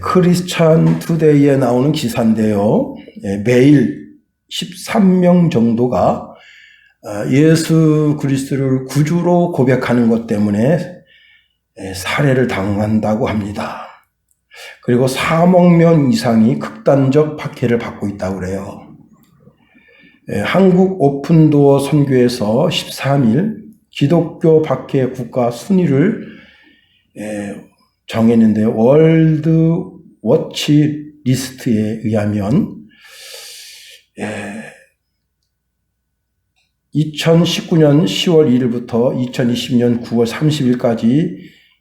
크리스찬 투데이에 나오는 기사인데요. 매일 13명 정도가 예수 그리스도를 구주로 고백하는 것 때문에 살해를 당한다고 합니다. 그리고 4억 명 이상이 극단적 박해를 받고 있다고 그래요. 한국 오픈도어 선교에서 13일 기독교 박해 국가 순위를 정했는데 월드 워치 리스트에 의하면 2019년 10월 1일부터 2020년 9월 30일까지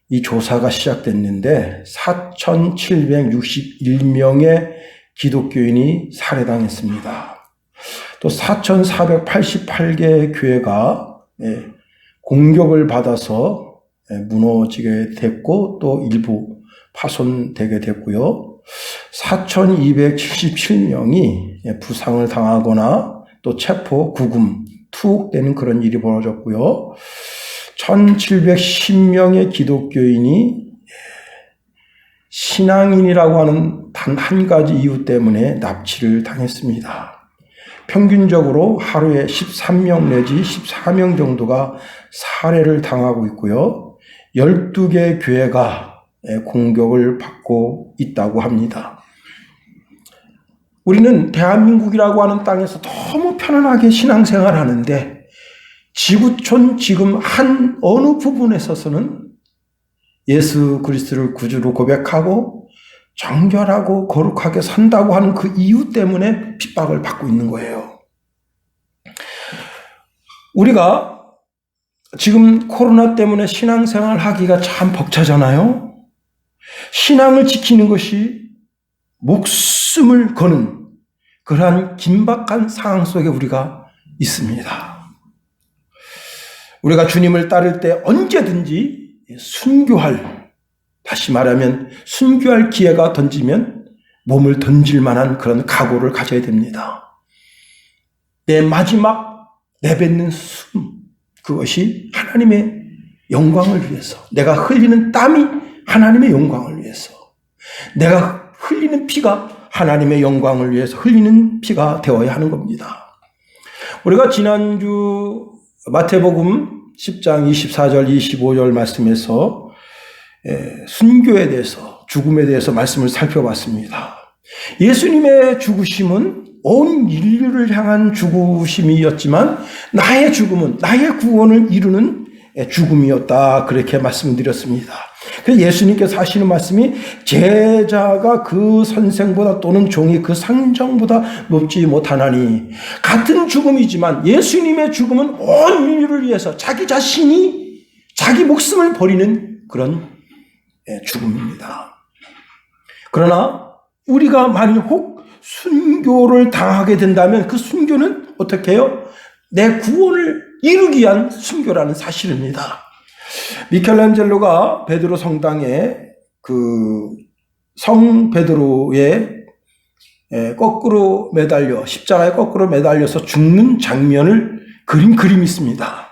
이 조사가 시작됐는데 4,761명의 기독교인이 살해당했습니다. 또 4,488개의 교회가 공격을 받아서 무너지게 됐고 또 일부 파손되게 됐고요. 4,277명이 부상을 당하거나 또 체포, 구금, 투옥되는 그런 일이 벌어졌고요. 1,710명의 기독교인이 신앙인이라고 하는 단 한 가지 이유 때문에 납치를 당했습니다. 평균적으로 하루에 13명 내지 14명 정도가 살해를 당하고 있고요. 12개 교회가 공격을 받고 있다고 합니다. 우리는 대한민국이라고 하는 땅에서 너무 편안하게 신앙생활 하는데 지구촌 지금 한 어느 부분에 있어서는 예수 그리스도를 구주로 고백하고 정결하고 거룩하게 산다고 하는 그 이유 때문에 핍박을 받고 있는 거예요. 우리가 지금 코로나 때문에 신앙생활 하기가 참 벅차잖아요. 신앙을 지키는 것이 목숨을 거는 그러한 긴박한 상황 속에 우리가 있습니다. 우리가 주님을 따를 때 언제든지 다시 말하면 순교할 기회가 던지면 몸을 던질 만한 그런 각오를 가져야 됩니다. 내 마지막 내뱉는 숨, 그것이 하나님의 영광을 위해서, 내가 흘리는 땀이 하나님의 영광을 위해서, 내가 흘리는 피가 하나님의 영광을 위해서 흘리는 피가 되어야 하는 겁니다. 우리가 지난주 마태복음 10장 24절 25절 말씀에서 순교에 대해서, 죽음에 대해서 말씀을 살펴봤습니다. 예수님의 죽으심은 온 인류를 향한 죽으심이었지만 나의 죽음은 나의 구원을 이루는 죽음이었다, 그렇게 말씀을 드렸습니다. 그래서 예수님께서 하시는 말씀이 제자가 그 선생보다 또는 종이 그 상정보다 높지 못하나니, 같은 죽음이지만 예수님의 죽음은 온 인류를 위해서 자기 자신이 자기 목숨을 버리는 그런 죽음입니다. 그러나 우리가 만일 혹 순교를 당하게 된다면 그 순교는 어떻게 해요? 내 구원을 이루기 위한 순교라는 사실입니다. 미켈란젤로가 베드로 성당에 성 베드로의 거꾸로 매달려, 십자가에 거꾸로 매달려서 죽는 장면을 그린 그림이 있습니다.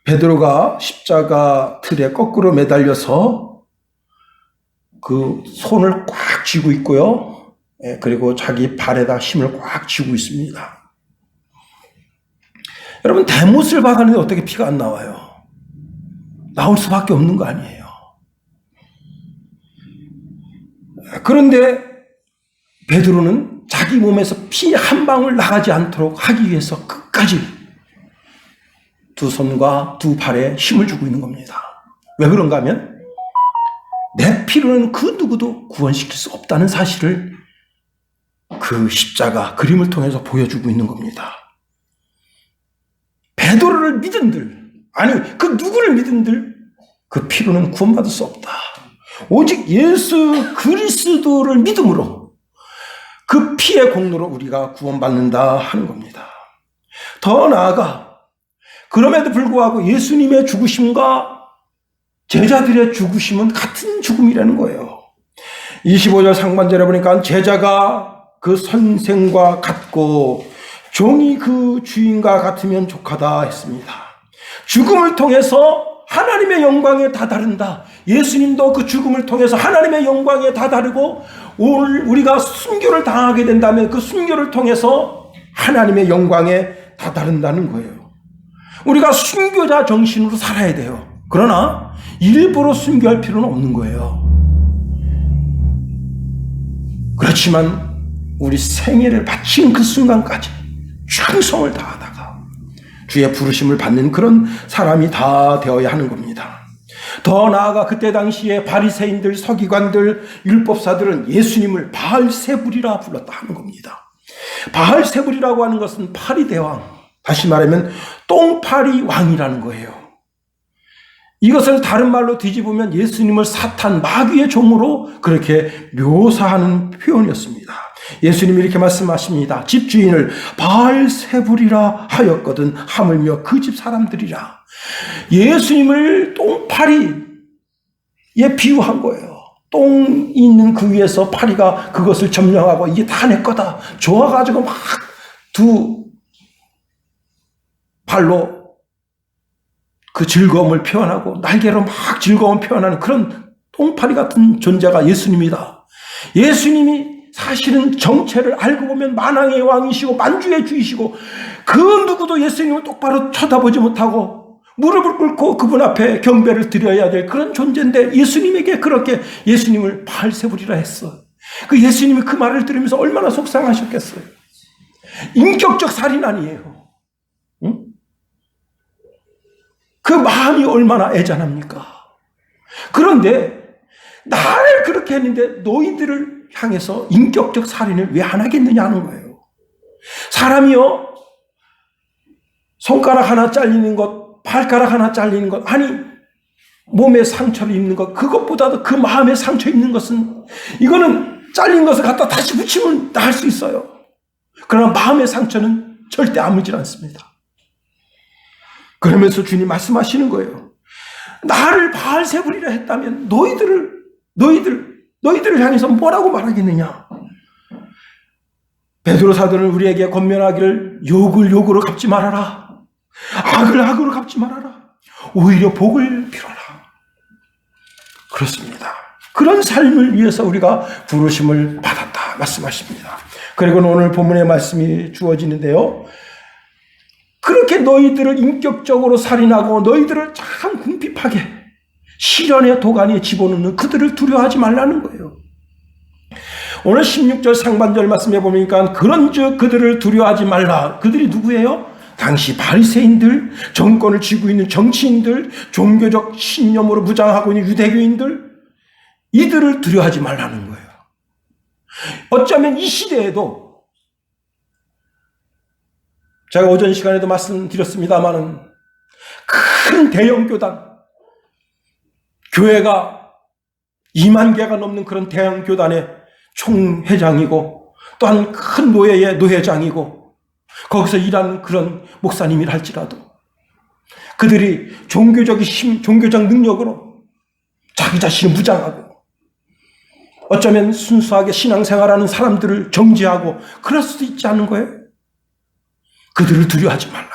베드로가 십자가 틀에 거꾸로 매달려서 그 손을 꽉 쥐고 있고요. 그리고 자기 발에다 힘을 꽉 쥐고 있습니다. 여러분, 대못을 박았는데 어떻게 피가 안 나와요? 나올 수밖에 없는 거 아니에요. 그런데 베드로는 자기 몸에서 피 한 방울 나가지 않도록 하기 위해서 끝까지 두 손과 두 발에 힘을 주고 있는 겁니다. 왜 그런가 하면 내 피로는 그 누구도 구원시킬 수 없다는 사실을 그 십자가 그림을 통해서 보여주고 있는 겁니다. 베드로를 믿은들, 아니 그 누구를 믿은들 그 피로는 구원받을 수 없다. 오직 예수 그리스도를 믿음으로 그 피의 공로로 우리가 구원받는다 하는 겁니다. 더 나아가 그럼에도 불구하고 예수님의 죽으심과 제자들의 죽으심은 같은 죽음이라는 거예요. 25절 상반절에 보니까 제자가 그 선생과 같고 종이 그 주인과 같으면 족하다 했습니다. 죽음을 통해서 하나님의 영광에 다다른다. 예수님도 그 죽음을 통해서 하나님의 영광에 다다르고 오늘 우리가 순교를 당하게 된다면 그 순교를 통해서 하나님의 영광에 다다른다는 거예요. 우리가 순교자 정신으로 살아야 돼요. 그러나 일부러 순교할 필요는 없는 거예요. 그렇지만 우리 생애를 바친 그 순간까지 충성을 다하다가 주의 부르심을 받는 그런 사람이 다 되어야 하는 겁니다. 더 나아가 그때 당시에 바리새인들, 서기관들, 율법사들은 예수님을 바알세불이라 불렀다 하는 겁니다. 바알세불이라고 하는 것은 파리 대왕, 다시 말하면 똥파리 왕이라는 거예요. 이것을 다른 말로 뒤집으면 예수님을 사탄, 마귀의 종으로 그렇게 묘사하는 표현이었습니다. 예수님이 이렇게 말씀하십니다. 집주인을 바알세불이라 하였거든 하물며 그 집 사람들이라. 예수님을 똥파리에 비유한 거예요. 똥이 있는 그 위에서 파리가 그것을 점령하고 이게 다 내 거다. 좋아가지고 막 두 발로 그 즐거움을 표현하고 날개로 막 즐거움을 표현하는 그런 똥파리 같은 존재가 예수님이다. 예수님이 사실은 정체를 알고 보면 만왕의 왕이시고 만주의 주이시고 그 누구도 예수님을 똑바로 쳐다보지 못하고 무릎을 꿇고 그분 앞에 경배를 드려야 될 그런 존재인데 예수님에게 그렇게 예수님을 바알세불이라 했어. 그 예수님이 그 말을 들으면서 얼마나 속상하셨겠어요. 인격적 살인 아니에요. 응? 그 마음이 얼마나 애잔합니까? 그런데 나를 그렇게 했는데 너희들을 향해서 인격적 살인을 왜 안 하겠느냐 하는 거예요. 사람이요, 손가락 하나 잘리는 것, 발가락 하나 잘리는 것, 아니 몸에 상처를 입는 것, 그것보다도 그 마음에 상처 입는 것은, 이거는 잘린 것을 갖다 다시 붙이면 나을 수 있어요. 그러나 마음의 상처는 절대 아물질 않습니다. 그러면서 주님 말씀하시는 거예요. 나를 바알세불이라 했다면 너희들을 향해서 뭐라고 말하겠느냐? 베드로 사도는 우리에게 권면하기를 욕을 욕으로 갚지 말아라. 악을 악으로 갚지 말아라. 오히려 복을 빌어라. 그렇습니다. 그런 삶을 위해서 우리가 부르심을 받았다 말씀하십니다. 그리고 오늘 본문의 말씀이 주어지는데요. 그렇게 너희들을 인격적으로 살인하고 너희들을 참 궁핍하게 시련의 도가니에 집어넣는 그들을 두려워하지 말라는 거예요. 오늘 16절 상반절 말씀해 보니까 그런즉 그들을 두려워하지 말라. 그들이 누구예요? 당시 바리새인들, 정권을 쥐고 있는 정치인들, 종교적 신념으로 무장하고 있는 유대교인들, 이들을 두려워하지 말라는 거예요. 어쩌면 이 시대에도 제가 오전 시간에도 말씀드렸습니다마는 큰 대형 교단, 교회가 2만 개가 넘는 그런 대형 교단의 총회장이고 또한 큰 노예의 노회장이고 거기서 일하는 그런 목사님이라 할지라도 그들이 종교적 힘, 종교적 능력으로 자기 자신을 무장하고 어쩌면 순수하게 신앙생활하는 사람들을 정죄하고 그럴 수도 있지 않은 거예요? 그들을 두려워하지 말라.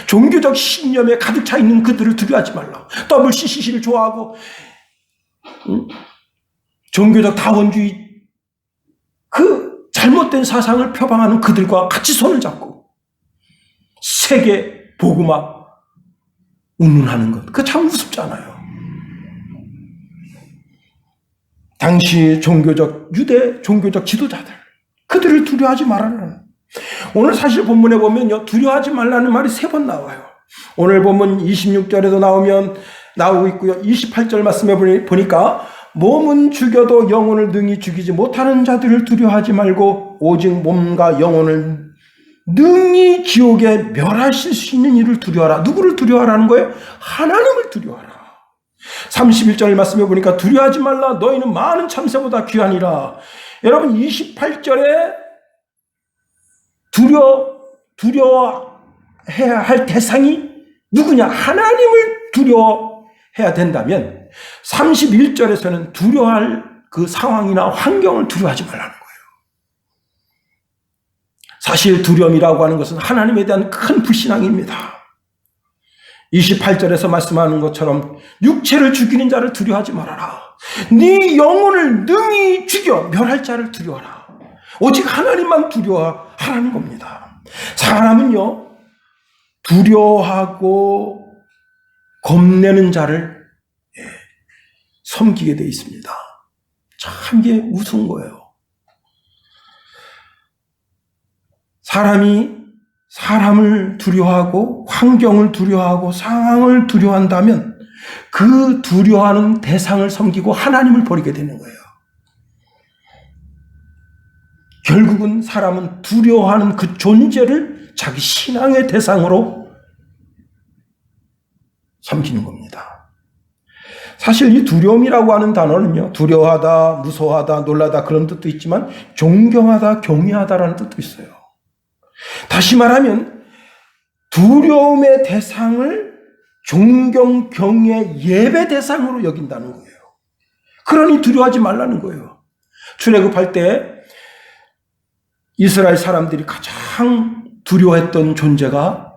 종교적 신념에 가득 차 있는 그들을 두려워하지 말라. WCC를 좋아하고 종교적 다원주의 그 잘못된 사상을 표방하는 그들과 같이 손을 잡고 세계 복음화 운운하는 것, 그거 참 우습잖아요. 당시 유대 종교적 지도자들, 그들을 두려워하지 말아라. 오늘 사실 본문에 보면요, 두려워하지 말라는 말이 3번 나와요. 오늘 본문 26절에도 나오고 있고요. 28절 말씀해 보니까 몸은 죽여도 영혼을 능히 죽이지 못하는 자들을 두려워하지 말고 오직 몸과 영혼을 능히 지옥에 멸하실 수 있는 이를 두려워하라. 누구를 두려워하라는 거예요? 하나님을 두려워하라. 31절 말씀해 보니까 두려워하지 말라. 너희는 많은 참새보다 귀하니라. 여러분 28절에 두려워해야 할 대상이 누구냐? 하나님을 두려워해야 된다면 31절에서는 두려워할 그 상황이나 환경을 두려워하지 말라는 거예요. 사실 두려움이라고 하는 것은 하나님에 대한 큰 불신앙입니다. 28절에서 말씀하는 것처럼 육체를 죽이는 자를 두려워하지 말아라. 네 영혼을 능히 죽여 멸할 자를 두려워하라. 오직 하나님만 두려워하라는 겁니다. 사람은요, 두려워하고 겁내는 자를 섬기게 되어 있습니다. 참 이게 우스운 거예요. 사람이 사람을 두려워하고 환경을 두려워하고 상황을 두려워한다면 그 두려워하는 대상을 섬기고 하나님을 버리게 되는 거예요. 결국은 사람은 두려워하는 그 존재를 자기 신앙의 대상으로 섬기는 겁니다. 사실 이 두려움이라고 하는 단어는요, 두려워하다, 무서워하다, 놀라다 그런 뜻도 있지만 존경하다, 경외하다라는 뜻도 있어요. 다시 말하면 두려움의 대상을 존경, 경외, 예배 대상으로 여긴다는 거예요. 그러니 두려워하지 말라는 거예요. 출애굽할 때 이스라엘 사람들이 가장 두려워했던 존재가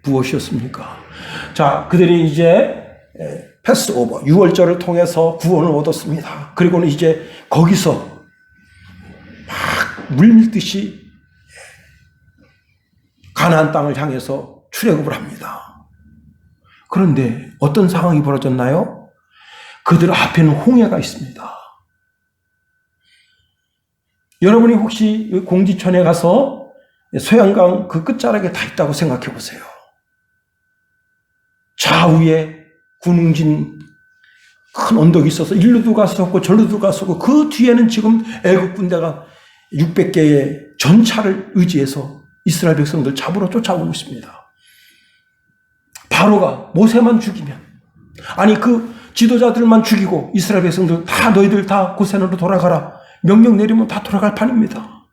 무엇이었습니까? 자, 그들이 이제 패스오버, 유월절을 통해서 구원을 얻었습니다. 그리고는 이제 거기서 막 물밀듯이 가나안 땅을 향해서 출애굽을 합니다. 그런데 어떤 상황이 벌어졌나요? 그들 앞에는 홍해가 있습니다. 여러분이 혹시 공지천에 가서 소양강 그 끝자락에 다 있다고 생각해 보세요. 좌우에 군웅진 큰 언덕이 있어서 일루도 갔었고 절루도 갔었고 그 뒤에는 지금 애국 군대가 600개의 전차를 의지해서 이스라엘 백성들 잡으러 쫓아오고 있습니다. 바로가 모세만 죽이면, 아니 그 지도자들만 죽이고 이스라엘 백성들 다 너희들 다 고센으로 돌아가라 명령 내리면 다 돌아갈 판입니다.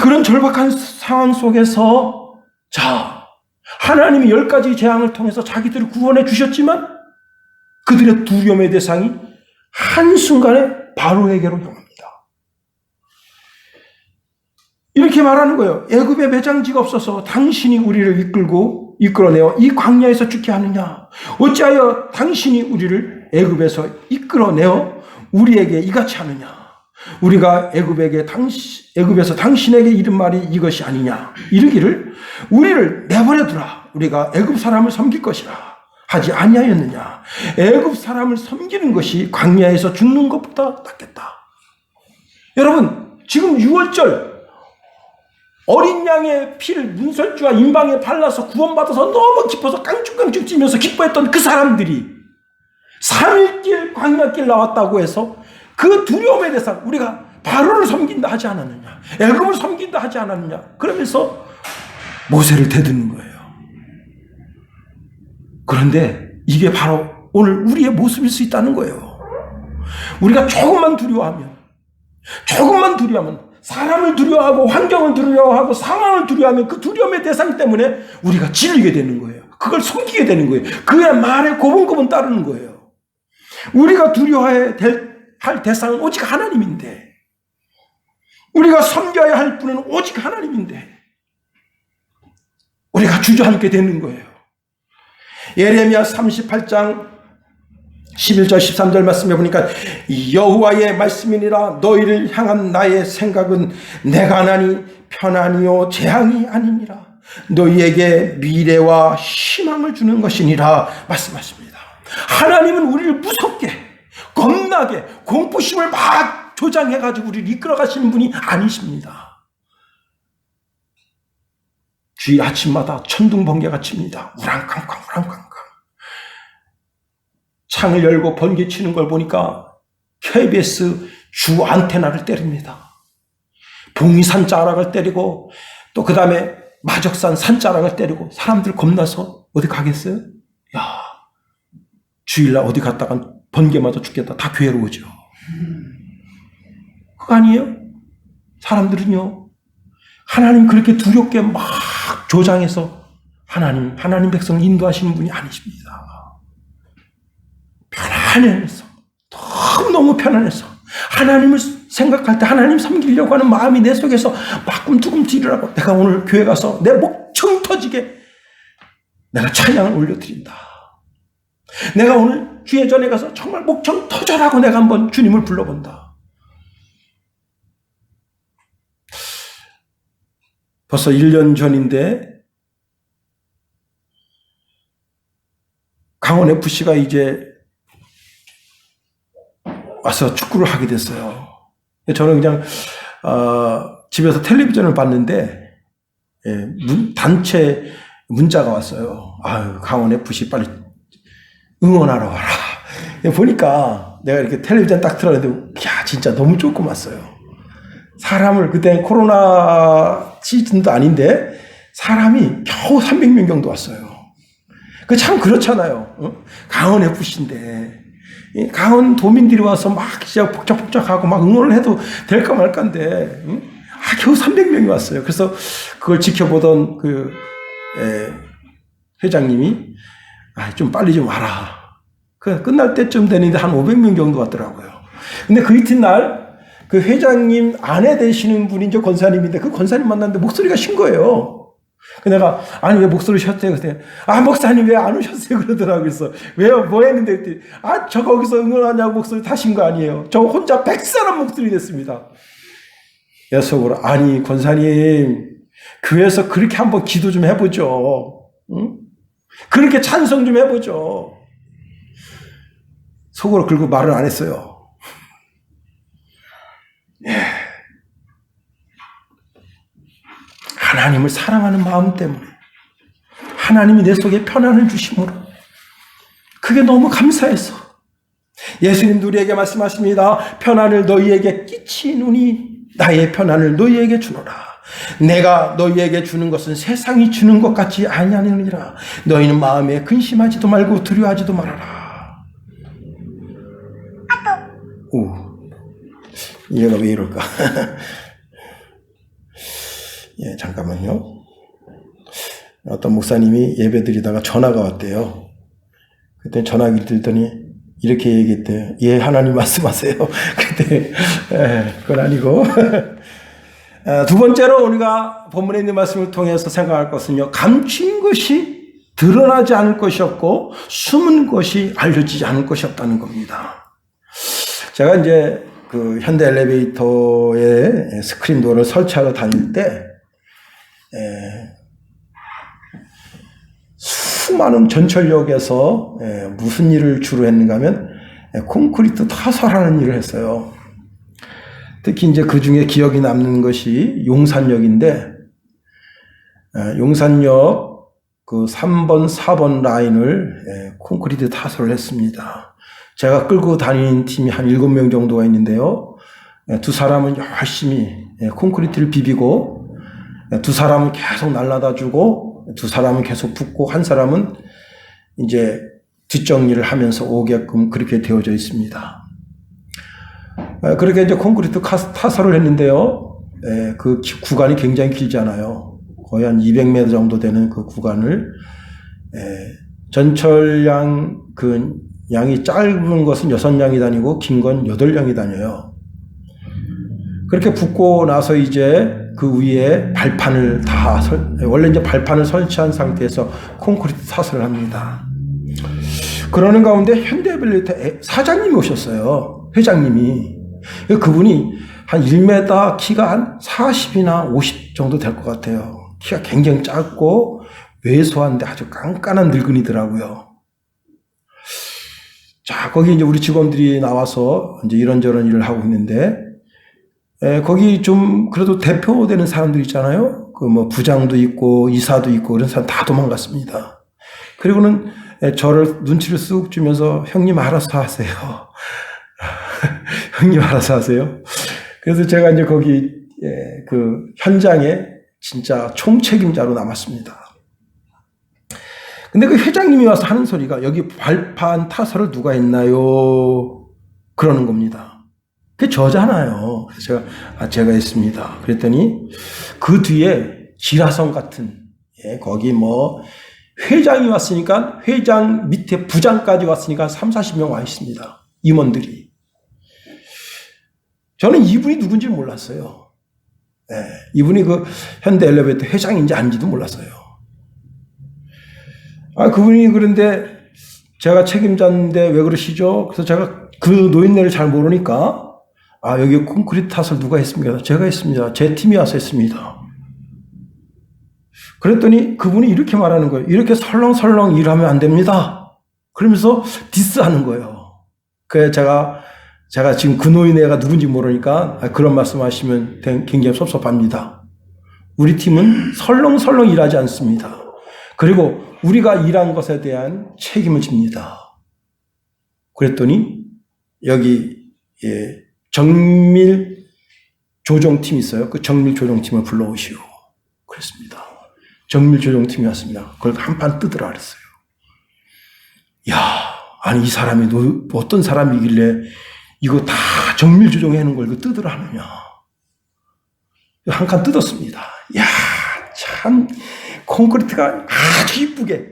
그런 절박한 상황 속에서 자, 하나님이 10가지 재앙을 통해서 자기들을 구원해 주셨지만 그들의 두려움의 대상이 한순간에 바로에게로 향합니다. 이렇게 말하는 거예요. 애굽에 매장지가 없어서 당신이 우리를 이끌어내어 이 광야에서 죽게 하느냐? 어찌하여 당신이 우리를 애굽에서 이끌어내어 우리에게 이같이 하느냐? 우리가 애굽에서 당신에게 이른 말이 이것이 아니냐? 이르기를 우리를 내버려 두라. 우리가 애굽 사람을 섬길 것이라 하지 아니하였느냐? 애굽 사람을 섬기는 것이 광야에서 죽는 것보다 낫겠다. 여러분, 지금 6월절 어린 양의 피를 문설주와 임방에 발라서 구원받아서 너무 기뻐서 깡충깡충 뛰면서 기뻐했던 그 사람들이 3일길 광야길 나왔다고 해서 그 두려움에 대해서 우리가 바로를 섬긴다 하지 않았느냐, 애굽을 섬긴다 하지 않았느냐, 그러면서 모세를 대드는 거예요. 그런데 이게 바로 오늘 우리의 모습일 수 있다는 거예요. 우리가 조금만 두려워하면 사람을 두려워하고 환경을 두려워하고 상황을 두려워하면 그 두려움의 대상 때문에 우리가 질리게 되는 거예요. 그걸 섬기게 되는 거예요. 그의 말에 고분고분 따르는 거예요. 우리가 두려워해야 할 대상은 오직 하나님인데, 우리가 섬겨야 할 분은 오직 하나님인데 우리가 주저앉게 되는 거예요. 예레미야 38장 11절 13절 말씀해 보니까 여호와의 말씀이니라 너희를 향한 나의 생각은 내가 하나니 편안이요 재앙이 아니니라 너희에게 미래와 희망을 주는 것이니라 말씀하십니다. 하나님은 우리를 무섭게 겁나게 공포심을 막 조장해가지고 우리를 이끌어 가시는 분이 아니십니다. 주일 아침마다 천둥번개가 칩니다. 우랑캉캉 창을 열고 번개 치는 걸 보니까 KBS 주 안테나를 때립니다. 봉이산 자락을 때리고 또 그 다음에 마적산 산자락을 때리고 사람들 겁나서 어디 가겠어요? 야, 주일날 어디 갔다가 번개 맞아 죽겠다. 다 교회로 오죠. 그거 아니에요? 사람들은요, 하나님 그렇게 두렵게 막 조장해서 하나님 백성을 인도하시는 분이 아니십니다. 편안해서, 너무 편안해서 하나님을 생각할 때 하나님 섬기려고 하는 마음이 내 속에서 막 꿈틀꿈틀이라고, 내가 오늘 교회 가서 내 목 목청 터지게 내가 찬양을 올려드린다. 내가 오늘 주의 전에 가서 정말 목청 터져라고 내가 한번 주님을 불러본다. 벌써 1년 전인데 강원FC가 이제 와서 축구를 하게 됐어요. 저는 그냥 집에서 텔레비전을 봤는데 단체 문자가 왔어요. 아유, 강원FC 빨리 응원하러 와라. 보니까 내가 이렇게 텔레비전 딱 틀었는데 야, 진짜 너무 조금 왔어요. 사람을, 그때 코로나 시즌도 아닌데 사람이 겨우 300명 정도 왔어요. 그 참 그렇잖아요. 강원FC인데 강원 도민들이 와서 막 진짜 복작복작하고 막 응원을 해도 될까 말까인데 겨우 300명이 왔어요. 그래서 그걸 지켜보던 그 회장님이 좀 빨리 좀 와라. 그 끝날 때쯤 되는데 한 500명 정도 왔더라고요. 근데 그 이튿날 그 회장님 아내 되시는 분이 이제 권사님인데 그 권사님 만났는데 목소리가 신 거예요. 내가 아니 왜 목소리 쉬었대요? 그때 목사님 왜 안 오셨어요? 그러더라고요. 그래서 왜요? 뭐 했는데 그때 저 거기서 응원하냐고 목소리 다신 거 아니에요. 저 혼자 100사람 목소리 냈습니다. 속으로 아니 권사님 교회에서 그렇게 한번 기도 좀 해보죠. 응? 그렇게 찬송 좀 해보죠. 속으로 긁고 말을 안 했어요. 하나님을 사랑하는 마음 때문에 하나님이 내 속에 편안을 주심으로 그게 너무 감사해서 예수님도 우리에게 말씀하십니다. 편안을 너희에게 끼치노니 나의 편안을 너희에게 주노라. 내가 너희에게 주는 것은 세상이 주는 것 같이 아니하느니라. 너희는 마음에 근심하지도 말고 두려워하지도 말아라. 얘가 왜 이럴까? 예, 잠깐만요. 어떤 목사님이 예배 드리다가 전화가 왔대요. 그때 전화기를 들더니 이렇게 얘기했대요. 예, 하나님 말씀하세요. 그때 그건 아니고 두 번째로 우리가 본문에 있는 말씀을 통해서 생각할 것은요. 감춘 것이 드러나지 않을 것이 없고 숨은 것이 알려지지 않을 것이 없다는 겁니다. 제가 이제 그 현대 엘리베이터에 스크린도어를 설치하러 다닐 때 수많은 전철역에서 무슨 일을 주로 했는가 하면 콘크리트 타설하는 일을 했어요. 특히 이제 그 중에 기억이 남는 것이 용산역인데, 용산역 그 3번, 4번 라인을 콘크리트 타설을 했습니다. 제가 끌고 다니는 팀이 한 7명 정도가 있는데요. 두 사람은 열심히 콘크리트를 비비고, 두 사람은 계속 날라다 주고, 두 사람은 계속 붙고, 한 사람은 이제 뒷정리를 하면서 오게끔 그렇게 되어져 있습니다. 그렇게 이제 콘크리트 타설을 했는데요. 그 구간이 굉장히 길잖아요. 거의 한 200m 정도 되는 그 구간을, 전철량, 그 양이 짧은 것은 6량이 다니고, 긴 건 8량이 다녀요. 그렇게 붙고 나서 이제 그 위에 발판을 원래 이제 발판을 설치한 상태에서 콘크리트 타설을 합니다. 그러는 가운데 현대엘리베이터 사장님이 오셨어요. 회장님이. 그분이 한 1m, 키가 한 40이나 50 정도 될 것 같아요. 키가 굉장히 작고 왜소한데 아주 깐깐한 늙은이더라고요. 자, 거기 이제 우리 직원들이 나와서 이제 이런저런 일을 하고 있는데, 거기 좀 그래도 대표되는 사람들 있잖아요. 그 뭐 부장도 있고 이사도 있고 그런 사람 다 도망갔습니다. 그리고는 저를 눈치를 쓱 주면서 형님 알아서 하세요. 형님 알아서 하세요. 그래서 제가 이제 거기 그 현장에 진짜 총책임자로 남았습니다. 근데 그 회장님이 와서 하는 소리가 여기 발판 타설을 누가 했나요? 그러는 겁니다. 그게 저잖아요. 그래서 제가 했습니다. 그랬더니 그 뒤에 지라성 같은, 거기 뭐 회장이 왔으니까 회장 밑에 부장까지 왔으니까 30-40명 와 있습니다. 임원들이. 저는 이분이 누군지 몰랐어요. 이분이 그 현대 엘리베이터 회장인지 아닌지도 몰랐어요. 그분이 그런데 제가 책임자인데 왜 그러시죠? 그래서 제가 그 노인네를 잘 모르니까 여기 콘크리트 탓을 누가 했습니까? 제가 했습니다. 제 팀이 와서 했습니다. 그랬더니 그분이 이렇게 말하는 거예요. 이렇게 설렁설렁 일하면 안 됩니다. 그러면서 디스하는 거예요. 그래서 제가 지금 그 노인네가 누군지 모르니까 그런 말씀하시면 굉장히 섭섭합니다. 우리 팀은 설렁설렁 일하지 않습니다. 그리고 우리가 일한 것에 대한 책임을 집니다. 그랬더니 여기 정밀 조정팀이 있어요. 그 정밀 조정팀을 불러오시오. 그랬습니다. 정밀 조정팀이 왔습니다. 그걸 한판 뜨더라 그랬어요. 아니 이 사람이 어떤 사람이길래 이거 다 정밀 조정해놓은 걸 뜨더라 하느냐. 한 칸 뜯었습니다. 참 콘크리트가 아주 이쁘게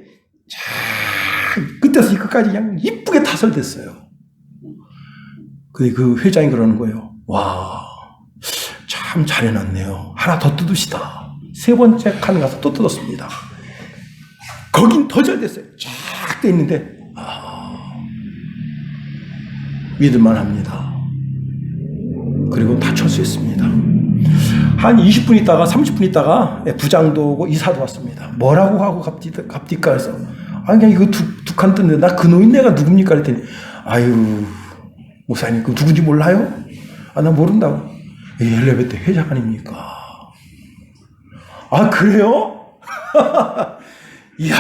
끝에서 이 끝까지 그냥 이쁘게 타설됐어요. 근데 그 회장이 그러는 거예요. 참 잘해놨네요. 하나 더 뜯으시다. 세 번째 칸 가서 또 뜯었습니다. 거긴 더 잘 됐어요. 쫙 돼 있는데 믿을만 합니다. 그리고 다 철수했습니다. 한 20분 있다가 30분 있다가 부장도 오고 이사도 왔습니다. 뭐라고 하고 갑디까 해서 그냥 이거 두 칸 뜯는데 나 그 노인네가 누굽니까 그랬더니 목사님 그 누군지 몰라요? 나 모른다고. 엘리베이터 회장 아닙니까? 그래요? 이야.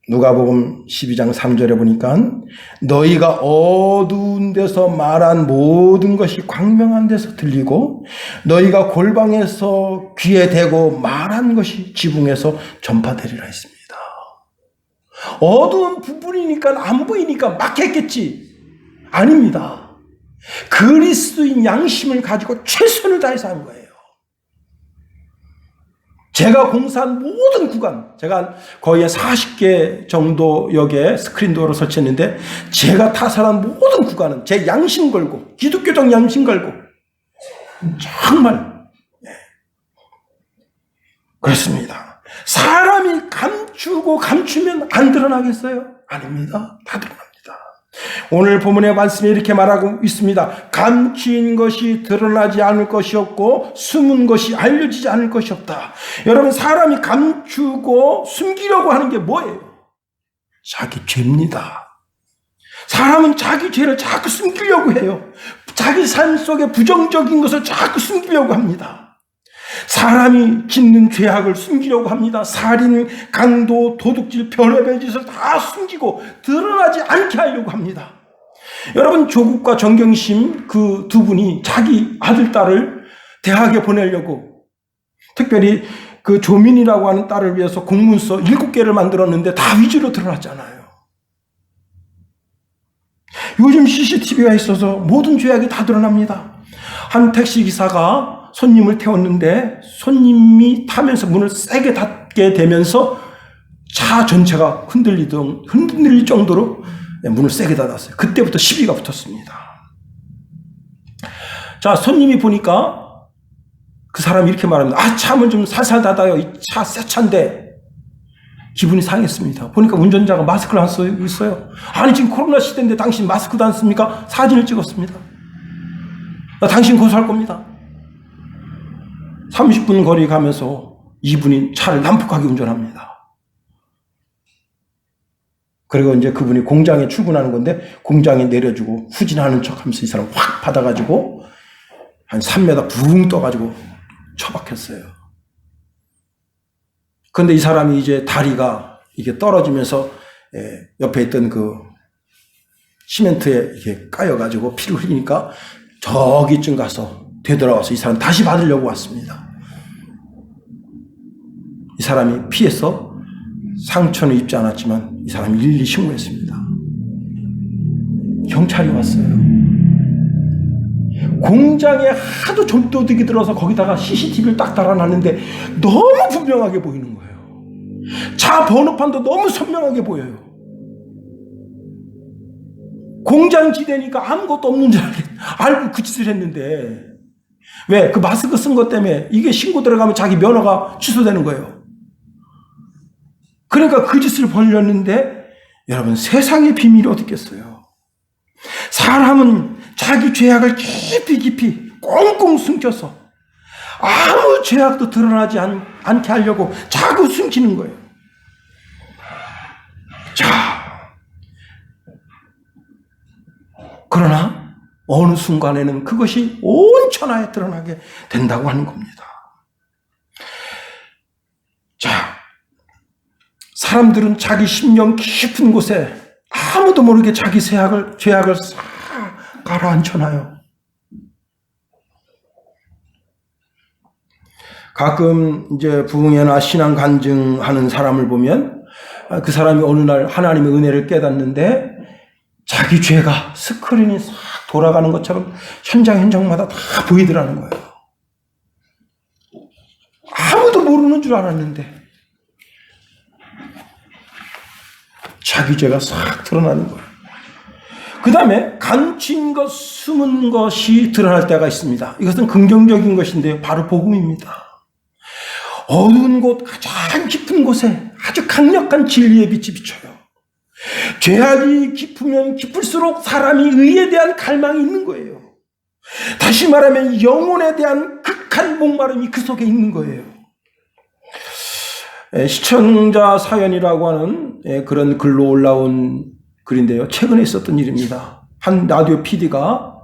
누가복음 12장 3절에 보니까 너희가 어두운 데서 말한 모든 것이 광명한 데서 들리고 너희가 골방에서 귀에 대고 말한 것이 지붕에서 전파되리라 했습니다. 어두운 부분이니까 안 보이니까 막 했겠지. 아닙니다. 그리스도인 양심을 가지고 최선을 다해서 한 거예요. 제가 공사한 모든 구간, 제가 거의 40개 정도 역에 스크린도어를 설치했는데 제가 타설한 모든 구간은 제 양심 걸고 기독교적 양심 걸고 정말 그렇습니다. 사람이 감추고 감추면 안 드러나겠어요? 아닙니다. 다 드러납니다. 오늘 본문의 말씀에 이렇게 말하고 있습니다. 감추인 것이 드러나지 않을 것이 없고 숨은 것이 알려지지 않을 것이 없다. 여러분, 사람이 감추고 숨기려고 하는 게 뭐예요? 자기 죄입니다. 사람은 자기 죄를 자꾸 숨기려고 해요. 자기 삶 속에 부정적인 것을 자꾸 숨기려고 합니다. 사람이 짓는 죄악을 숨기려고 합니다. 살인, 강도, 도둑질, 별의별 짓을 다 숨기고 드러나지 않게 하려고 합니다. 여러분, 조국과 정경심 그 두 분이 자기 아들, 딸을 대학에 보내려고 특별히 그 조민이라고 하는 딸을 위해서 공문서 7개를 만들었는데 다 위조로 드러났잖아요. 요즘 CCTV가 있어서 모든 죄악이 다 드러납니다. 한 택시기사가 손님을 태웠는데 손님이 타면서 문을 세게 닫게 되면서 차 전체가 흔들릴 정도로 문을 세게 닫았어요. 그때부터 시비가 붙었습니다. 자, 손님이 보니까 그 사람이 이렇게 말합니다. 차문 좀 살살 닫아요. 이 차 새 차인데. 기분이 상했습니다. 보니까 운전자가 마스크를 안 쓰고 있어요. 아니, 지금 코로나 시대인데 당신 마스크도 안 씁니까? 사진을 찍었습니다. 당신 고소할 겁니다. 30분 거리 가면서 이분이 차를 난폭하게 운전합니다. 그리고 이제 그분이 공장에 출근하는 건데 공장에 내려주고 후진하는 척 하면서 이 사람 확 받아가지고 한 3m 붕 떠가지고 처박혔어요. 그런데 이 사람이 이제 다리가 이게 떨어지면서 옆에 있던 그 시멘트에 이렇게 까여가지고 피를 흘리니까 저기쯤 가서 되돌아와서 이 사람 다시 받으려고 왔습니다. 이 사람이 피해서 상처는 입지 않았지만 이 사람이 112 신고했습니다. 경찰이 왔어요. 공장에 하도 좀도둑이 들어서 거기다가 CCTV를 딱 달아놨는데 너무 분명하게 보이는 거예요. 차 번호판도 너무 선명하게 보여요. 공장 지대니까 아무것도 없는 줄 알고 그 짓을 했는데 왜? 그 마스크 쓴 것 때문에 이게 신고 들어가면 자기 면허가 취소되는 거예요. 그러니까 그 짓을 벌였는데 여러분 세상의 비밀이 어디 있겠어요? 사람은 자기 죄악을 깊이 깊이 꽁꽁 숨겨서 아무 죄악도 드러나지 않게 하려고 자꾸 숨기는 거예요. 자, 그러나 어느 순간에는 그것이 온 천하에 드러나게 된다고 하는 겁니다. 자, 사람들은 자기 심령 깊은 곳에 아무도 모르게 자기 죄악을 싹 가라앉혀놔요. 가끔 이제 부흥회나 신앙 간증하는 사람을 보면 그 사람이 어느 날 하나님의 은혜를 깨닫는데 자기 죄가 스크린이 싹 돌아가는 것처럼 현장마다 다 보이더라는 거예요. 아무도 모르는 줄 알았는데 자기 죄가 싹 드러나는 거예요. 그 다음에 감춘 것, 숨은 것이 드러날 때가 있습니다. 이것은 긍정적인 것인데요. 바로 복음입니다. 어두운 곳, 가장 깊은 곳에 아주 강력한 진리의 빛이 비쳐요. 죄악이 깊으면 깊을수록 사람이 의에 대한 갈망이 있는 거예요. 다시 말하면 영혼에 대한 극한 목마름이 그 속에 있는 거예요. 시청자 사연이라고 하는 그런 글로 올라온 글인데요. 최근에 있었던 일입니다. 한 라디오 PD가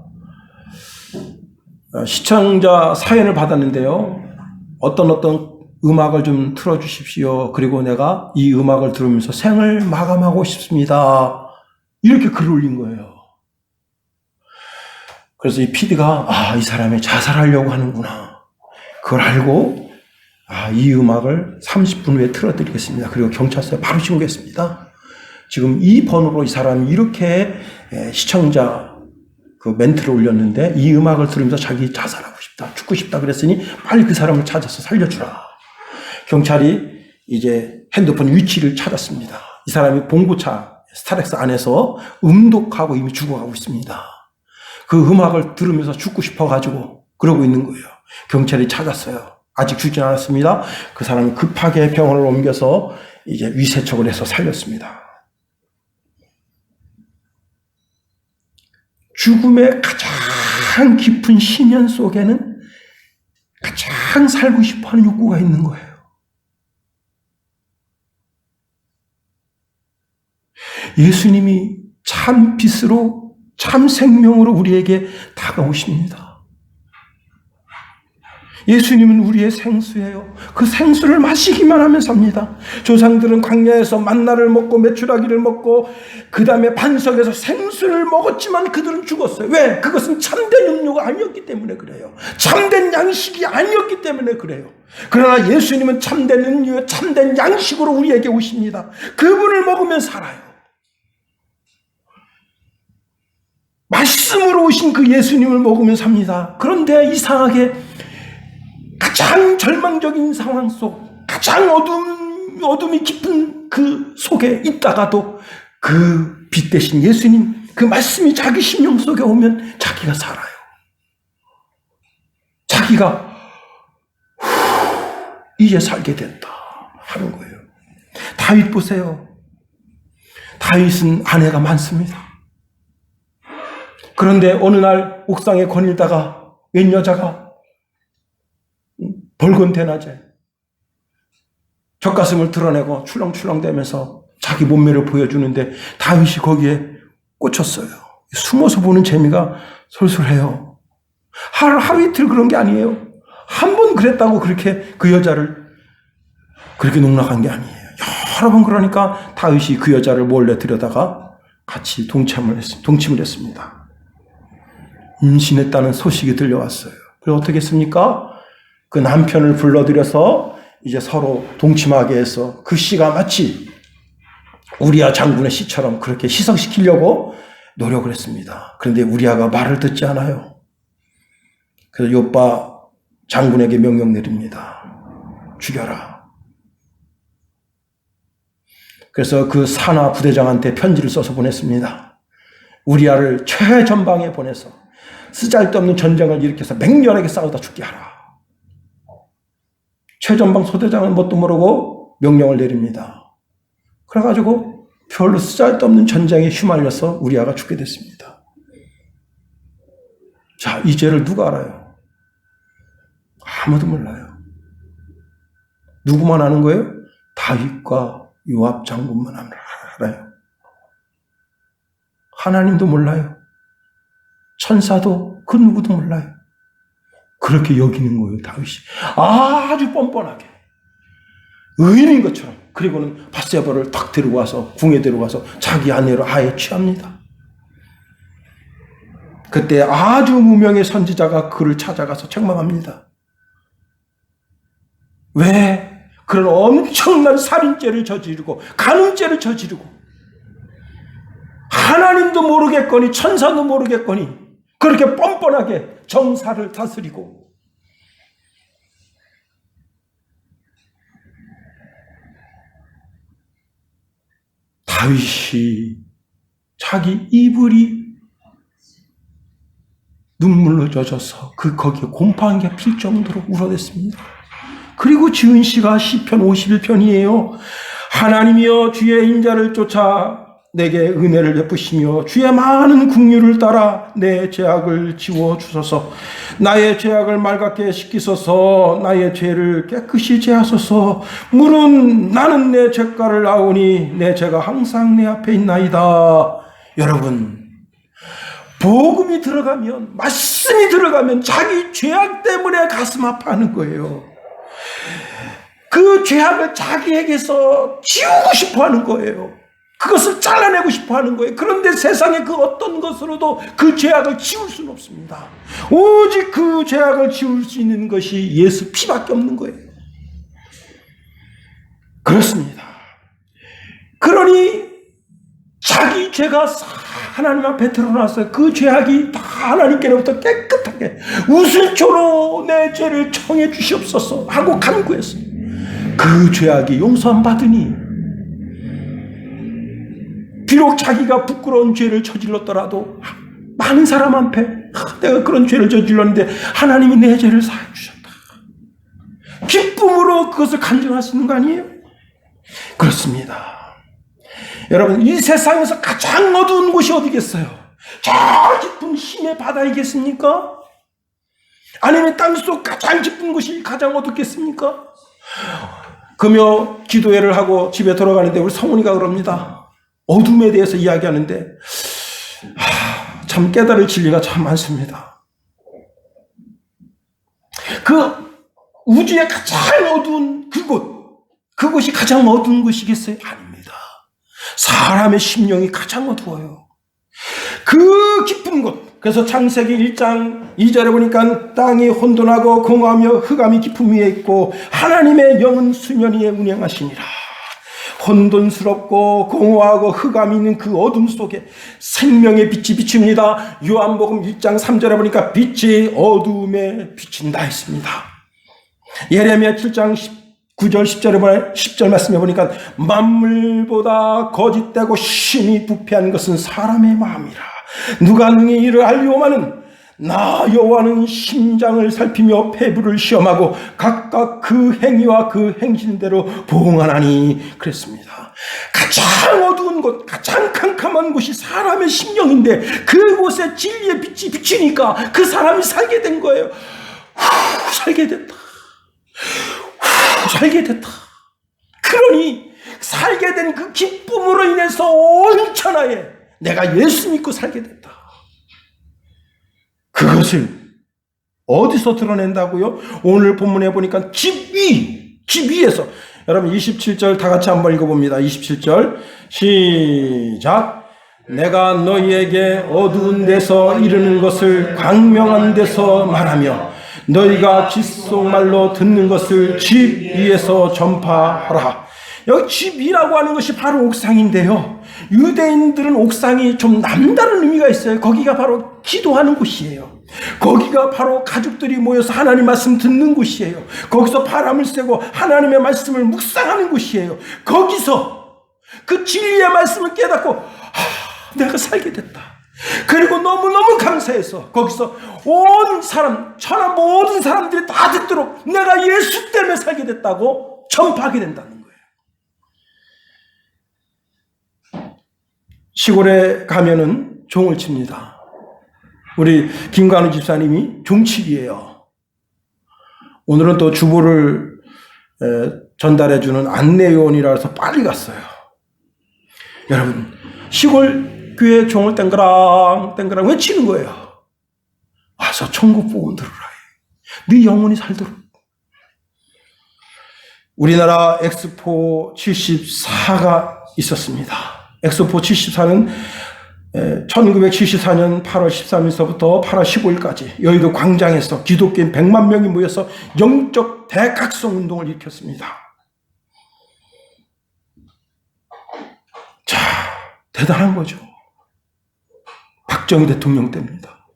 시청자 사연을 받았는데요. 어떤 음악을 좀 틀어주십시오. 그리고 내가 이 음악을 들으면서 생을 마감하고 싶습니다. 이렇게 글을 올린 거예요. 그래서 이 PD가 이 사람이 자살하려고 하는구나. 그걸 알고 이 음악을 30분 후에 틀어드리겠습니다. 그리고 경찰서에 바로 신고했습니다. 지금 이 번호로 이 사람이 이렇게 시청자 그 멘트를 올렸는데 이 음악을 들으면서 자기 자살하고 싶다, 죽고 싶다 그랬으니 빨리 그 사람을 찾아서 살려주라. 경찰이 이제 핸드폰 위치를 찾았습니다. 이 사람이 봉고차 스타렉스 안에서 음독하고 이미 죽어가고 있습니다. 그 음악을 들으면서 죽고 싶어가지고 그러고 있는 거예요. 경찰이 찾았어요. 아직 죽진 않았습니다. 그 사람이 급하게 병원을 옮겨서 이제 위세척을 해서 살렸습니다. 죽음의 가장 깊은 심연 속에는 가장 살고 싶어하는 욕구가 있는 거예요. 예수님이 참 빛으로 참 생명으로 우리에게 다가오십니다. 예수님은 우리의 생수예요. 그 생수를 마시기만 하면 삽니다. 조상들은 광야에서 만나를 먹고 메추라기를 먹고 그 다음에 반석에서 생수를 먹었지만 그들은 죽었어요. 왜? 그것은 참된 음료가 아니었기 때문에 그래요. 참된 양식이 아니었기 때문에 그래요. 그러나 예수님은 참된 음료, 참된 양식으로 우리에게 오십니다. 그분을 먹으면 살아요. 말씀으로 오신 그 예수님을 먹으면 삽니다. 그런데 이상하게 가장 절망적인 상황 속, 가장 어둠이 깊은 그 속에 있다가도 그 빛 대신 예수님, 그 말씀이 자기 심령 속에 오면 자기가 살아요. 자기가 이제 살게 됐다 하는 거예요. 다윗 보세요. 다윗은 아내가 많습니다. 그런데 어느 날 옥상에 거닐다가 웬 여자가 붉은 대낮에 젖가슴을 드러내고 출렁출렁대면서 자기 몸매를 보여주는데 다윗이 거기에 꽂혔어요. 숨어서 보는 재미가 솔솔해요. 하루 이틀 그런 게 아니에요. 한 번 그랬다고 그렇게 그 여자를 그렇게 농락한 게 아니에요. 여러 번 그러니까 다윗이 그 여자를 몰래 들여다가 같이 동침을 했습니다. 임신했다는 소식이 들려왔어요. 그래서 어떻게 했습니까? 그 남편을 불러들여서 이제 서로 동침하게 해서 그 씨가 마치 우리아 장군의 씨처럼 그렇게 희석시키려고 노력을 했습니다. 그런데 우리아가 말을 듣지 않아요. 그래서 요바 장군에게 명령 내립니다. 죽여라. 그래서 그 산하 부대장한테 편지를 써서 보냈습니다. 우리아를 최전방에 보내서 쓰잘데없는 전쟁을 일으켜서 맹렬하게 싸우다 죽게 하라. 최전방 소대장은 뭣도 모르고 명령을 내립니다. 그래가지고 별로 쓰잘데없는 전쟁에 휘말려서 우리아가 죽게 됐습니다. 자, 이 죄를 누가 알아요? 아무도 몰라요. 누구만 아는 거예요? 다윗과 요압 장군만 알아요. 하나님도 몰라요. 천사도 그 누구도 몰라요. 그렇게 여기는 거예요, 다윗이. 아주 뻔뻔하게. 의인인 것처럼. 그리고는 밧세바를 탁 데리고 와서, 궁에 데리고 와서 자기 아내로 아예 취합니다. 그때 아주 무명의 선지자가 그를 찾아가서 책망합니다. 왜 그런 엄청난 살인죄를 저지르고 간음죄를 저지르고 하나님도 모르겠거니 천사도 모르겠거니 그렇게 뻔뻔하게 정사를 다스리고 다윗이 자기 이불이 눈물로 젖어서 거기에 곰팡이가 필 정도로 울어댔습니다. 그리고 지은 씨가 시편 51편이에요. 하나님이여 주의 인자를 쫓아 내게 은혜를 베푸시며 주의 많은 긍휼을 따라 내 죄악을 지워주소서. 나의 죄악을 맑게 씻기소서. 나의 죄를 깨끗이 제하소서. 물은 나는 내 죄가를 아오니 내 죄가 항상 내 앞에 있나이다. 여러분, 복음이 들어가면, 말씀이 들어가면 자기 죄악 때문에 가슴 아파하는 거예요. 그 죄악을 자기에게서 지우고 싶어 하는 거예요. 그것을 잘라내고 싶어 하는 거예요. 그런데 세상의 그 어떤 것으로도 그 죄악을 지울 수는 없습니다. 오직 그 죄악을 지울 수 있는 것이 예수 피밖에 없는 거예요. 그렇습니다. 그러니 자기 죄가 하나님 앞에 드러났어요. 그 죄악이 다 하나님께로부터 깨끗하게 우슬초로 내 죄를 청해 주시옵소서 하고 간구했어요. 그 죄악이 용서함 받으니 비록 자기가 부끄러운 죄를 저질렀더라도 많은 사람 앞에 내가 그런 죄를 저질렀는데 하나님이 내 죄를 사해 주셨다. 기쁨으로 그것을 간증할 수 있는 거 아니에요? 그렇습니다. 여러분, 이 세상에서 가장 어두운 곳이 어디겠어요? 저 깊은 힘의 바다이겠습니까? 아니면 땅속 가장 깊은 곳이 가장 어둡겠습니까? 금요 기도회를 하고 집에 돌아가는데 우리 성훈이가 그럽니다. 어둠에 대해서 이야기하는데 참 깨달을 진리가 참 많습니다. 그 우주의 가장 어두운 그곳이 가장 어두운 곳이겠어요? 아닙니다. 사람의 심령이 가장 어두워요. 그 깊은 곳. 그래서 창세기 1장 2절에 보니까 땅이 혼돈하고 공허하며 흑암이 깊음 위에 있고 하나님의 영은 수면 위에 운행하시니라. 혼돈스럽고 공허하고 흑암이 있는 그 어둠 속에 생명의 빛이 비칩니다. 요한복음 1장 3절에 보니까 빛이 어두움에 비친다 했습니다. 예레미야 7장 9절 10절 말씀해 보니까 만물보다 거짓되고 심히 부패한 것은 사람의 마음이라. 누가 능히 이를 알리오마는 나 여호와는 심장을 살피며 폐부를 시험하고 각각 그 행위와 그 행실대로 보응하나니 그랬습니다. 가장 어두운 곳, 가장 캄캄한 곳이 사람의 심령인데 그곳에 진리의 빛이 비치니까 그 사람이 살게 된 거예요. 살게 됐다. 살게 됐다. 그러니 살게 된 그 기쁨으로 인해서 온 천하에 내가 예수 믿고 살게 됐다. 그것을 어디서 드러낸다고요? 오늘 본문에 보니까 집 위에서. 여러분 27절 다 같이 한번 읽어봅니다. 27절 시작. 내가 너희에게 어두운 데서 이르는 것을 광명한 데서 말하며 너희가 귓속말로 듣는 것을 집 위에서 전파하라. 여기 집 위라고 하는 것이 바로 옥상인데요. 유대인들은 옥상이 좀 남다른 의미가 있어요. 거기가 바로 기도하는 곳이에요. 거기가 바로 가족들이 모여서 하나님 말씀 듣는 곳이에요. 거기서 바람을 쐬고 하나님의 말씀을 묵상하는 곳이에요. 거기서 그 진리의 말씀을 깨닫고 내가 살게 됐다. 그리고 너무너무 감사해서 거기서 온 사람, 천하 모든 사람들이 다 듣도록 내가 예수 때문에 살게 됐다고 전파하게 된다는 거예요. 시골에 가면은 종을 칩니다. 우리 김관우 집사님이 종치기예요. 오늘은 또 주보를 전달해주는 안내요원이라 해서 빨리 갔어요. 여러분, 시골 교회 종을 땡그랑 땡그랑 외치는 거예요. 와서 천국 복음 들으라. 네 영혼이 살도록. 우리나라 엑스포 74가 있었습니다. 엑스포 74는 1974년 8월 13일서부터 8월 15일까지 여의도 광장에서 기독교인 100만 명이 모여서 영적 대각성 운동을 일으켰습니다. 자, 대단한 거죠. 박정희 대통령 때입니다.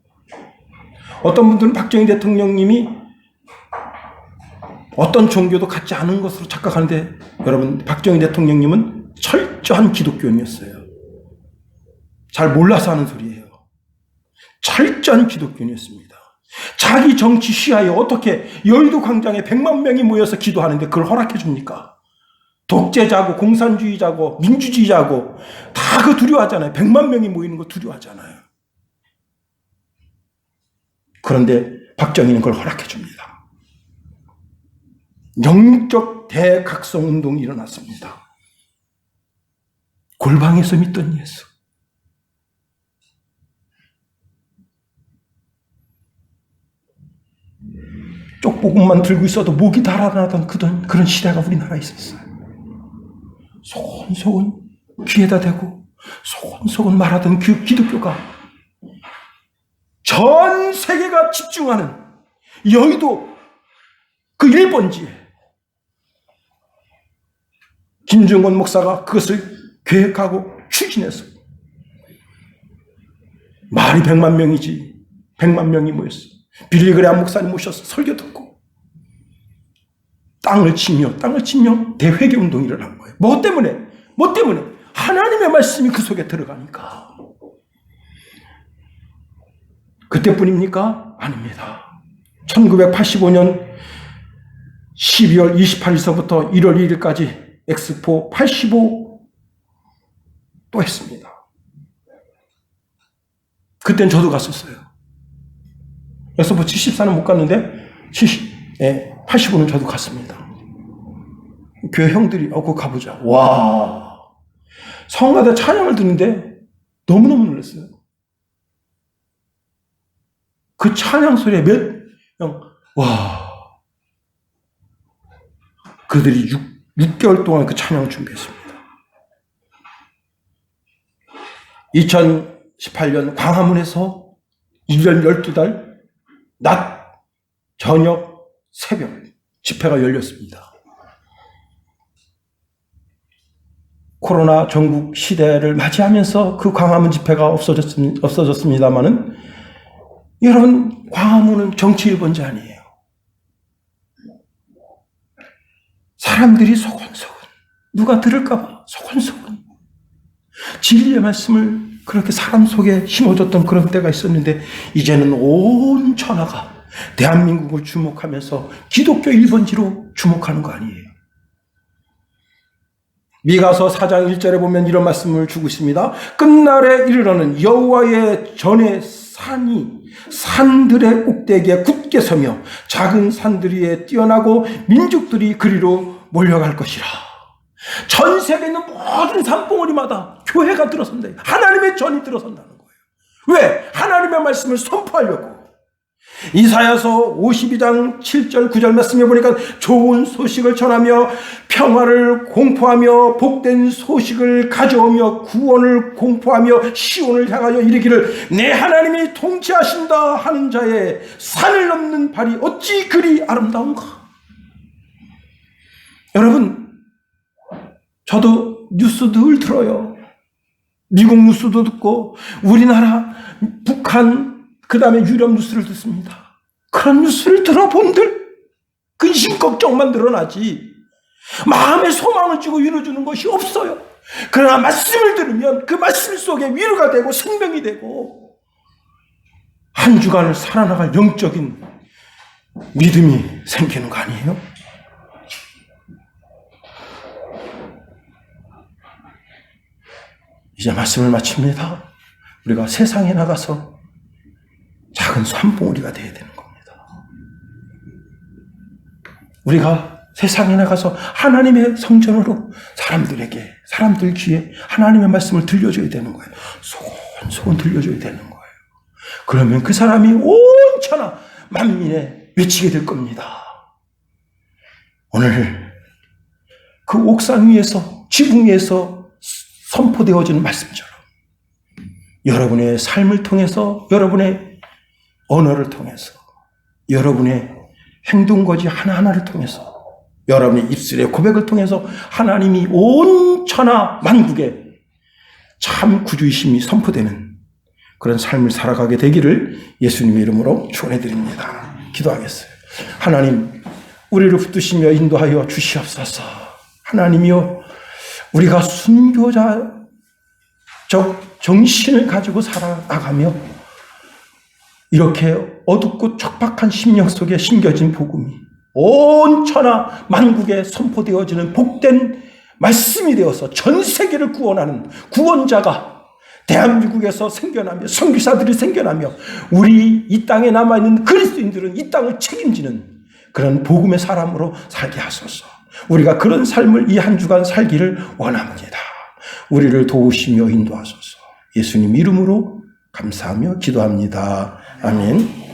어떤 분들은 박정희 대통령님이 어떤 종교도 갖지 않은 것으로 착각하는데, 여러분, 박정희 대통령님은 철저한 기독교인이었어요. 잘 몰라서 하는 소리예요. 철저한 기독교인이었습니다. 자기 정치 시야에 어떻게 여의도 광장에 100만 명이 모여서 기도하는데 그걸 허락해 줍니까? 독재자고 공산주의자고 민주주의자고 다 그 두려워하잖아요. 100만 명이 모이는 거 두려워하잖아요. 그런데 박정희는 그걸 허락해 줍니다. 영적 대각성 운동이 일어났습니다. 골방에서 믿던 예수. 쪽복음만 들고 있어도 목이 달아나던 그런 시대가 우리나라에 있었어요. 소곤소곤 귀에다 대고 소곤소곤 말하던 그 기독교가 전 세계가 집중하는 여의도 그 1번지에 김중건 목사가 그것을 계획하고 추진해서 말이 100만 명이지 100만 명이 모였어. 빌리그레암 목사님 모셔서 설교 듣고 땅을 치며 대회개 운동이 일어난 거예요. 뭐 때문에? 하나님의 말씀이 그 속에 들어가니까. 그때뿐입니까? 아닙니다. 1985년 12월 28일서부터 1월 1일까지 엑스포 85 또 했습니다. 그땐 저도 갔었어요. 엑스포 74는 못 갔는데 85는 저도 갔습니다. 교회 형들이 그거 가보자. 와, 성가대 찬양을 듣는데 너무너무 놀랐어요. 그 찬양 소리에 와, 그들이 6개월 동안 그 찬양을 준비했습니다. 2018년 광화문에서 1년 12달 낮, 저녁, 새벽 집회가 열렸습니다. 코로나 전국 시대를 맞이하면서 그 광화문 집회가 없어졌습니다만은, 여러분, 광화문은 정치 1번지 아니에요. 사람들이 소곤소곤, 누가 들을까봐 소곤소곤 진리의 말씀을 그렇게 사람 속에 심어줬던 그런 때가 있었는데, 이제는 온 천하가 대한민국을 주목하면서 기독교 1번지로 주목하는 거 아니에요. 미가서 4장 1절에 보면 이런 말씀을 주고 있습니다. 끝날에 이르러는 여호와의 전에 산들의 꼭대기에 굳게 서며 작은 산들 위에 뛰어나고 민족들이 그리로 몰려갈 것이라. 전 세계에 있는 모든 산봉우리마다 교회가 들어선다. 하나님의 전이 들어선다는 거예요. 왜? 하나님의 말씀을 선포하려고. 이사야서 52장 7절 9절 말씀해 보니까 좋은 소식을 전하며 평화를 공포하며 복된 소식을 가져오며 구원을 공포하며 시온을 향하여 이르기를 내 하나님이 통치하신다 하는 자의 산을 넘는 발이 어찌 그리 아름다운가. 여러분, 저도 뉴스 늘 들어요. 미국 뉴스도 듣고 우리나라, 북한, 그 다음에 유럽 뉴스를 듣습니다. 그런 뉴스를 들어본들 근심 걱정만 늘어나지 마음의 소망을 주고 위로주는 것이 없어요. 그러나 말씀을 들으면 그 말씀 속에 위로가 되고 생명이 되고 한 주간을 살아나갈 영적인 믿음이 생기는 거 아니에요? 이제 말씀을 마칩니다. 우리가 세상에 나가서 작은 산봉우리가 되어야 되는 겁니다. 우리가 세상에 나가서 하나님의 성전으로 사람들 귀에 하나님의 말씀을 들려줘야 되는 거예요. 소곤소곤 들려줘야 되는 거예요. 그러면 그 사람이 온 천하 만민에 외치게 될 겁니다. 오늘 그 옥상 위에서 지붕 위에서 선포되어지는 말씀처럼 여러분의 삶을 통해서, 여러분의 언어를 통해서, 여러분의 행동거지 하나하나를 통해서, 여러분의 입술의 고백을 통해서 하나님이 온 천하 만국에 참 구주이심이 선포되는 그런 삶을 살아가게 되기를 예수님의 이름으로 축원해드립니다. 기도하겠어요. 하나님, 우리를 붙드시며 인도하여 주시옵소서. 하나님이여, 우리가 순교자적 정신을 가지고 살아나가며 이렇게 어둡고 척박한 심령 속에 심겨진 복음이 온 천하 만국에 선포되어지는 복된 말씀이 되어서 전 세계를 구원하는 구원자가 대한민국에서 생겨나며 선교사들이 생겨나며 우리 이 땅에 남아있는 그리스도인들은 이 땅을 책임지는 그런 복음의 사람으로 살게 하소서. 우리가 그런 삶을 이 한 주간 살기를 원합니다. 우리를 도우시며 인도하소서. 예수님 이름으로 감사하며 기도합니다. 아멘.